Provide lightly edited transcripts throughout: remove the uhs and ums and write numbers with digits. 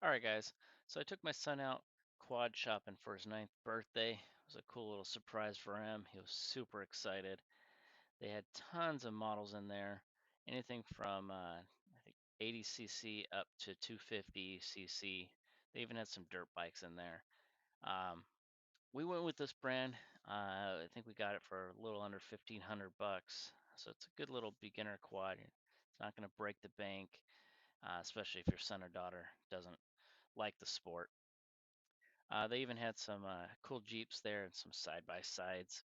All right, guys. So I took my son out quad shopping for his 9th birthday. It was a cool little surprise for him. He was super excited. They had tons of models in there, anything from I think 80cc up to 250cc. They even had some dirt bikes in there. Um, we went with this brand. I think we got it for a little under 1,500 bucks. So it's a good little beginner quad. It's not going to break the bank, especially if your son or daughter doesn't like the sport. They even had some cool Jeeps there and some side by sides.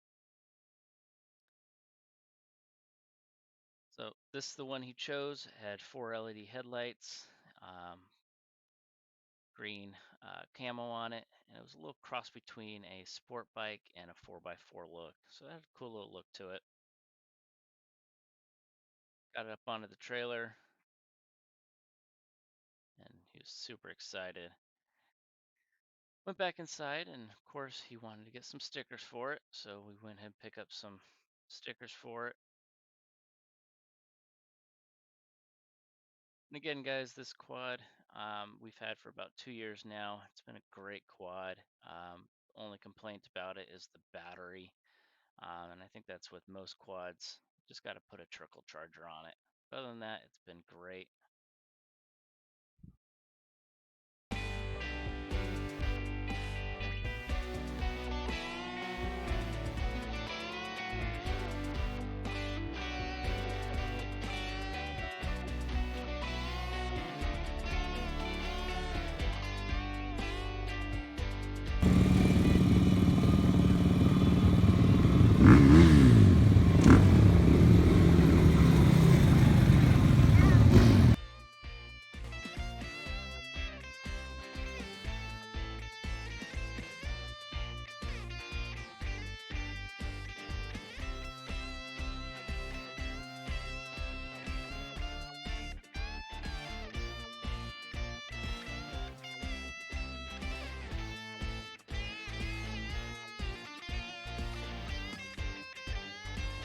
So this is the one he chose. It had 4 LED headlights, um, green camo on it, and it was a little cross between a sport bike and a 4x4 look. So it had a cool little look to it. Got it up onto the trailer, and he was super excited. Went back inside, and of course he wanted to get some stickers for it. So we went ahead and picked up some stickers for it. And again, guys, this quad we've had for about 2 years now. It's been a great quad. Only complaint about it is the battery. And I think that's with most quads. Just got to put a trickle charger on it. Other than that, it's been great.